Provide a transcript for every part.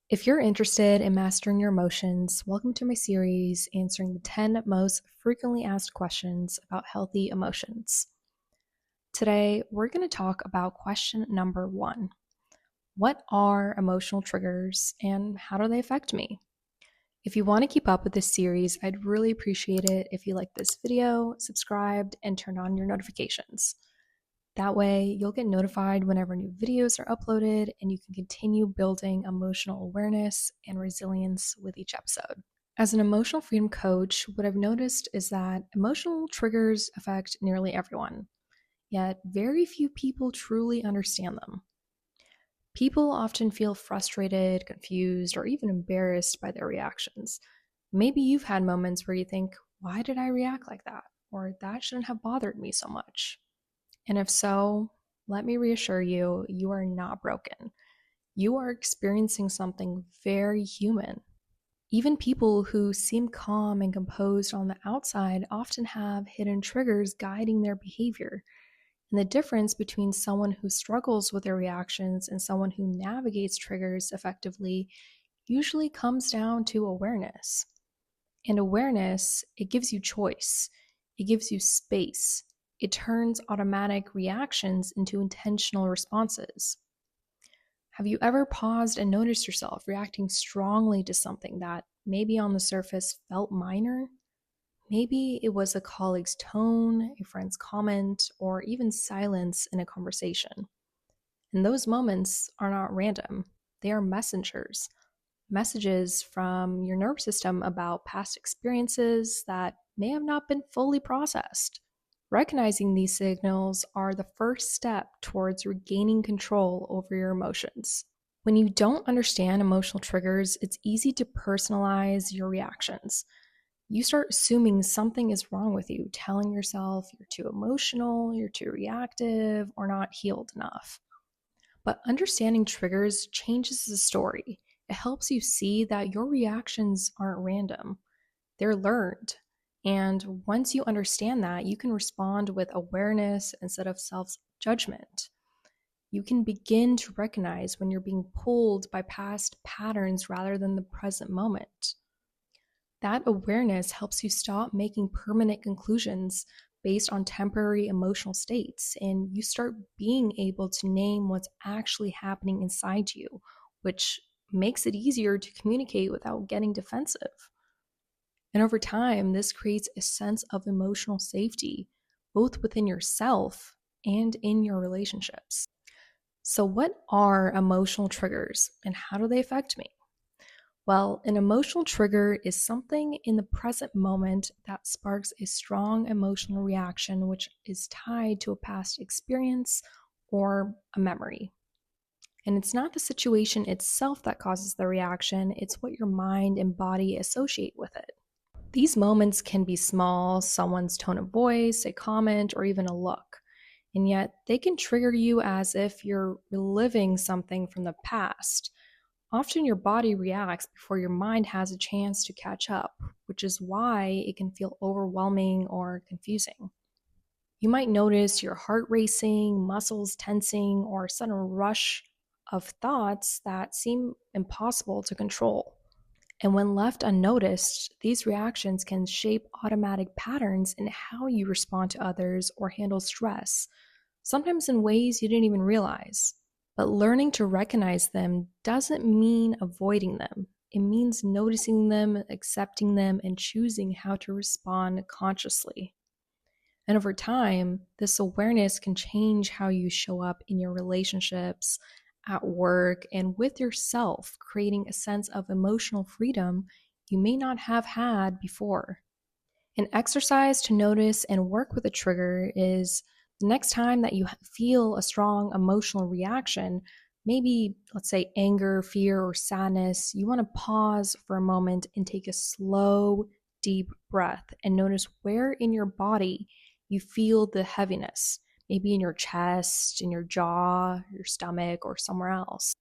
If you're interested in mastering your emotions, welcome to my series answering the 10 most frequently asked questions about healthy emotions. Today, we're going to talk about question number 1. What are emotional triggers and how do they affect me? If you want to keep up with this series, I'd really appreciate it if you like this video, subscribed, and turned on your notifications. That way, you'll get notified whenever new videos are uploaded and you can continue building emotional awareness and resilience with each episode. As an emotional freedom coach, what I've noticed is that emotional triggers affect nearly everyone, yet very few people truly understand them. People often feel frustrated, confused, or even embarrassed by their reactions. Maybe you've had moments where you think, why did I react like that? Or that shouldn't have bothered me so much. And if so, let me reassure you, you are not broken. You are experiencing something very human. Even people who seem calm and composed on the outside often have hidden triggers guiding their behavior. And the difference between someone who struggles with their reactions and someone who navigates triggers effectively usually comes down to awareness. And awareness, it gives you choice, it gives you space, it turns automatic reactions into intentional responses. Have you ever paused and noticed yourself reacting strongly to something that maybe on the surface felt minor? Maybe it was a colleague's tone, a friend's comment, or even silence in a conversation. And those moments are not random, they are messengers. Messages from your nervous system about past experiences that may have not been fully processed. Recognizing these signals are the first step towards regaining control over your emotions. When you don't understand emotional triggers, it's easy to personalize your reactions. You start assuming something is wrong with you, telling yourself you're too emotional, you're too reactive, or not healed enough. But understanding triggers changes the story. It helps you see that your reactions aren't random, they're learned. And once you understand that, you can respond with awareness instead of self judgment. You can begin to recognize when you're being pulled by past patterns rather than the present moment. That awareness helps you stop making permanent conclusions based on temporary emotional states, and you start being able to name what's actually happening inside you, which makes it easier to communicate without getting defensive. And over time, this creates a sense of emotional safety, both within yourself and in your relationships. So, what are emotional triggers and how do they affect me? Well, an emotional trigger is something in the present moment that sparks a strong emotional reaction, which is tied to a past experience or a memory. And it's not the situation itself that causes the reaction, it's what your mind and body associate with it. These moments can be small, someone's tone of voice, a comment, or even a look. And yet they can trigger you as if you're reliving something from the past. Often your body reacts before your mind has a chance to catch up, which is why it can feel overwhelming or confusing. You might notice your heart racing, muscles tensing, or a sudden rush of thoughts that seem impossible to control. And when left unnoticed, these reactions can shape automatic patterns in how you respond to others or handle stress, sometimes in ways you didn't even realize. But learning to recognize them doesn't mean avoiding them. It means noticing them, accepting them, and choosing how to respond consciously. And over time, this awareness can change how you show up in your relationships, at work, and with yourself, creating a sense of emotional freedom you may not have had before. An exercise to notice and work with a trigger is the next time that you feel a strong emotional reaction, maybe let's say anger, fear, or sadness, you want to pause for a moment and take a slow, deep breath and notice where in your body you feel the heaviness, maybe in your chest, in your jaw, your stomach, or somewhere else.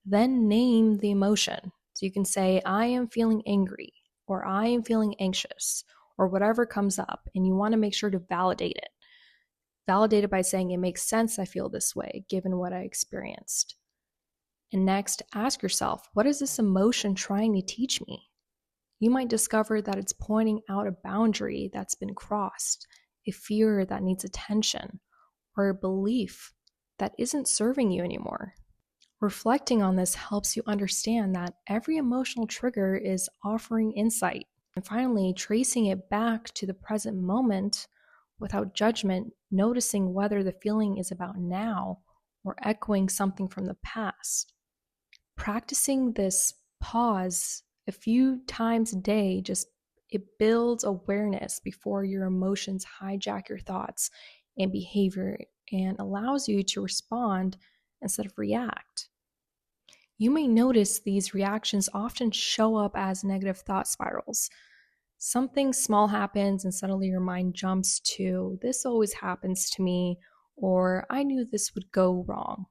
Then name the emotion. So you can say, I am feeling angry, or I am feeling anxious, or whatever comes up. And you want to make sure to validate it. Validate it by saying, it makes sense I feel this way, given what I experienced. And next, ask yourself, what is this emotion trying to teach me? You might discover that it's pointing out a boundary that's been crossed, a fear that needs attention, or a belief that isn't serving you anymore. Reflecting on this helps you understand that every emotional trigger is offering insight. And finally, tracing it back to the present moment without judgment, noticing whether the feeling is about now or echoing something from the past. Practicing this pause a few times a day just it builds awareness before your emotions hijack your thoughts and behavior and allows you to respond instead of react. You may notice these reactions often show up as negative thought spirals. Something small happens and suddenly your mind jumps to, this always happens to me, or I knew this would go wrong.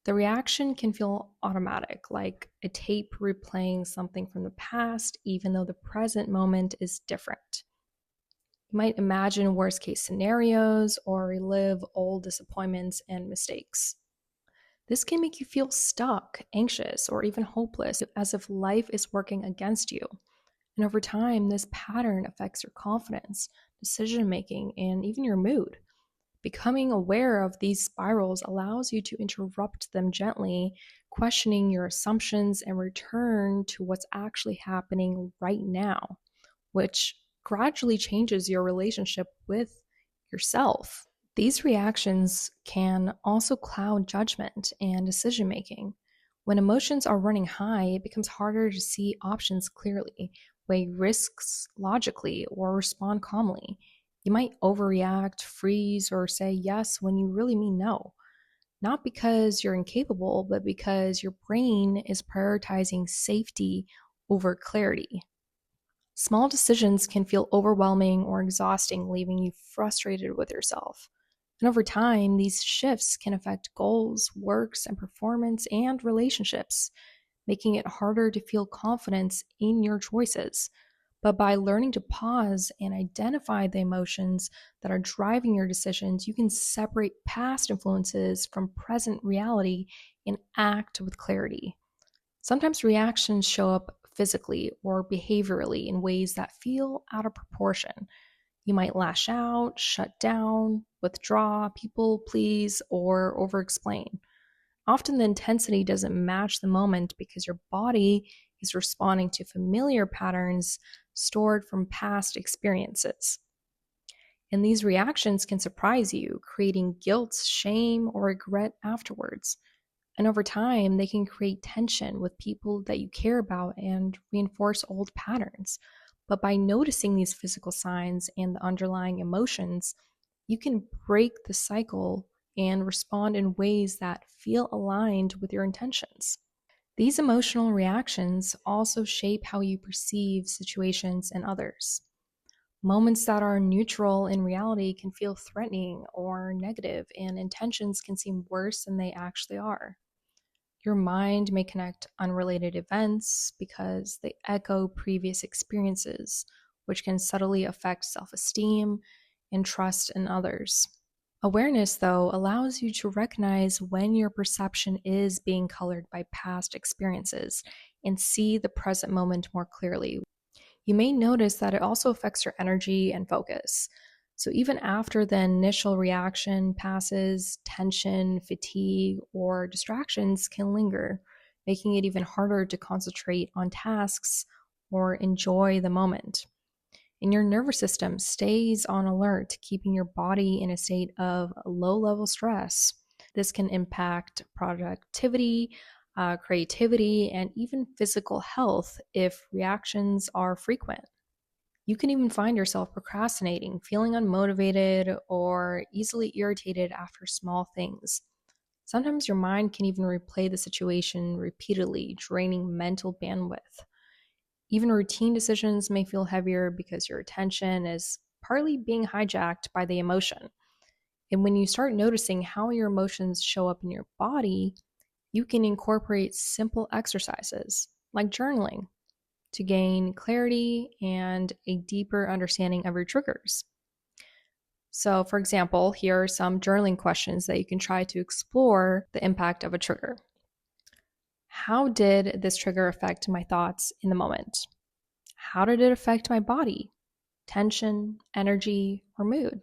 The reaction can feel automatic, like a tape replaying something from the past, even though the present moment is different. You might imagine worst case scenarios or relive old disappointments and mistakes. This can make you feel stuck, anxious, or even hopeless, as if life is working against you. And over time, this pattern affects your confidence, decision making, and even your mood. Becoming aware of these spirals allows you to interrupt them gently, questioning your assumptions, and return to what's actually happening right now, which gradually changes your relationship with yourself. These reactions can also cloud judgment and decision making. When emotions are running high, it becomes harder to see options clearly, weigh risks logically, or respond calmly. You might overreact, freeze, or say yes when you really mean no. Not because you're incapable, but because your brain is prioritizing safety over clarity. Small decisions can feel overwhelming or exhausting, leaving you frustrated with yourself. And over time, these shifts can affect goals, works, and performance and relationships, making it harder to feel confidence in your choices. But by learning to pause and identify the emotions that are driving your decisions, you can separate past influences from present reality and act with clarity. Sometimes reactions show up physically or behaviorally in ways that feel out of proportion. You might lash out, shut down, withdraw, people please, or over explain. Often the intensity doesn't match the moment because your body is responding to familiar patterns stored from past experiences. And these reactions can surprise you, creating guilt, shame, or regret afterwards. And over time, they can create tension with people that you care about and reinforce old patterns. But by noticing these physical signs and the underlying emotions, you can break the cycle and respond in ways that feel aligned with your intentions. These emotional reactions also shape how you perceive situations and others. Moments that are neutral in reality can feel threatening or negative, and intentions can seem worse than they actually are. Your mind may connect unrelated events because they echo previous experiences, which can subtly affect self esteem and trust in others. Awareness, though, allows you to recognize when your perception is being colored by past experiences and see the present moment more clearly. You may notice that it also affects your energy and focus. So, even after the initial reaction passes, tension, fatigue, or distractions can linger, making it even harder to concentrate on tasks or enjoy the moment. And your nervous system stays on alert, keeping your body in a state of low level stress. This can impact productivity, creativity, and even physical health if reactions are frequent. You can even find yourself procrastinating, feeling unmotivated, or easily irritated after small things. Sometimes your mind can even replay the situation repeatedly, draining mental bandwidth. Even routine decisions may feel heavier because your attention is partly being hijacked by the emotion. And when you start noticing how your emotions show up in your body, you can incorporate simple exercises like journaling to gain clarity and a deeper understanding of your triggers. So, for example, here are some journaling questions that you can try to explore the impact of a trigger. How did this trigger affect my thoughts in the moment? How did it affect my body, tension, energy, or mood?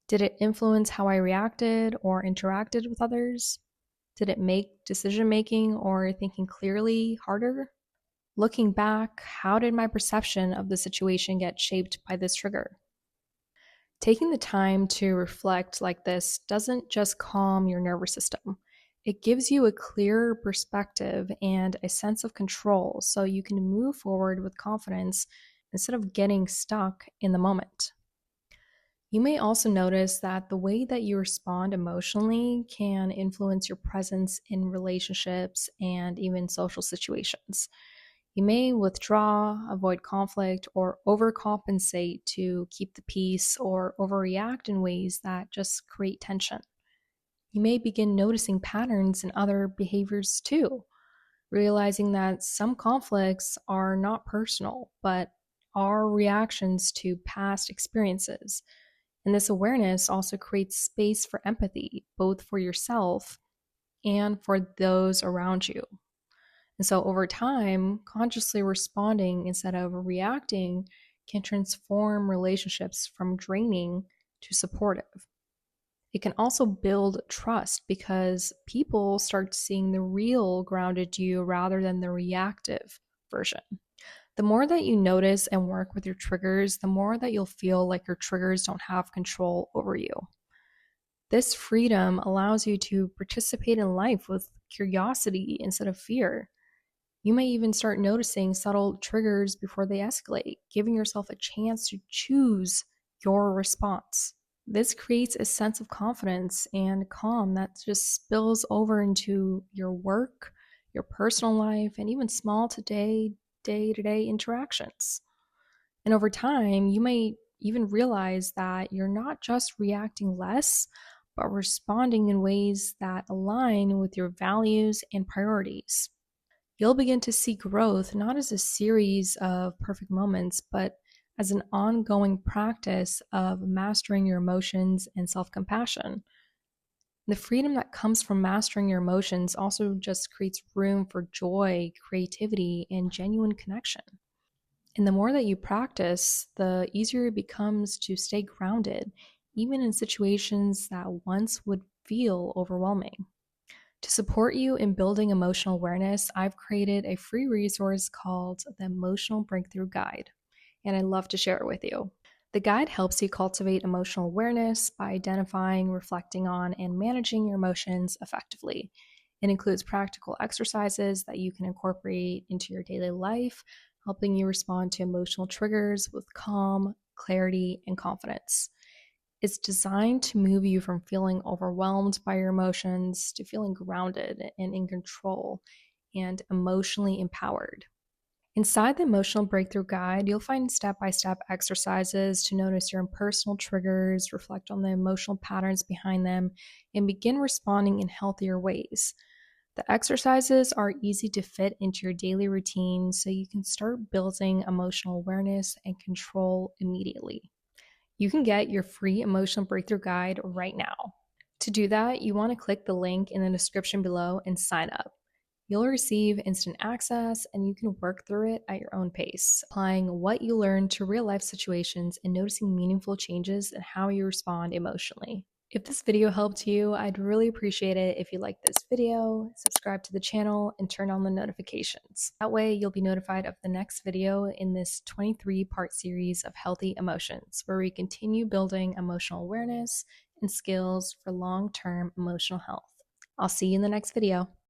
Did it influence how I reacted or interacted with others? Did it make decision making or thinking clearly harder? Looking back, how did my perception of the situation get shaped by this trigger? Taking the time to reflect like this doesn't just calm your nervous system. It gives you a clearer perspective and a sense of control so you can move forward with confidence instead of getting stuck in the moment. You may also notice that the way that you respond emotionally can influence your presence in relationships and even social situations. You may withdraw, avoid conflict, or overcompensate to keep the peace or overreact in ways that just create tension. You may begin noticing patterns in other behaviors too, realizing that some conflicts are not personal, but are reactions to past experiences. And this awareness also creates space for empathy, both for yourself and for those around you. And so over time, consciously responding instead of reacting can transform relationships from draining to supportive. It can also build trust because people start seeing the real grounded you rather than the reactive version. The more that you notice and work with your triggers, the more that you'll feel like your triggers don't have control over you. This freedom allows you to participate in life with curiosity instead of fear. You may even start noticing subtle triggers before they escalate, giving yourself a chance to choose your response. This creates a sense of confidence and calm that just spills over into your work, your personal life, and even small day to day interactions. And over time, you may even realize that you're not just reacting less, but responding in ways that align with your values and priorities. You'll begin to see growth not as a series of perfect moments, but as an ongoing practice of mastering your emotions and self compassion. The freedom that comes from mastering your emotions also just creates room for joy, creativity, and genuine connection. And the more that you practice, the easier it becomes to stay grounded, even in situations that once would feel overwhelming. To support you in building emotional awareness, I've created a free resource called the Emotional Breakthrough Guide, and I'd love to share it with you. The guide helps you cultivate emotional awareness by identifying, reflecting on, and managing your emotions effectively. It includes practical exercises that you can incorporate into your daily life, helping you respond to emotional triggers with calm, clarity, and confidence. It's designed to move you from feeling overwhelmed by your emotions to feeling grounded and in control and emotionally empowered. Inside the Emotional Breakthrough Guide, you'll find step by step exercises to notice your own personal triggers, reflect on the emotional patterns behind them, and begin responding in healthier ways. The exercises are easy to fit into your daily routine so you can start building emotional awareness and control immediately. You can get your free emotional breakthrough guide right now. To do that, you want to click the link in the description below and sign up. You'll receive instant access and you can work through it at your own pace, applying what you learn to real life situations and noticing meaningful changes in how you respond emotionally. If this video helped you, I'd really appreciate it if you like this video, subscribe to the channel, and turn on the notifications. That way, you'll be notified of the next video in this 23-part series of Healthy Emotions, where we continue building emotional awareness and skills for long-term emotional health. I'll see you in the next video.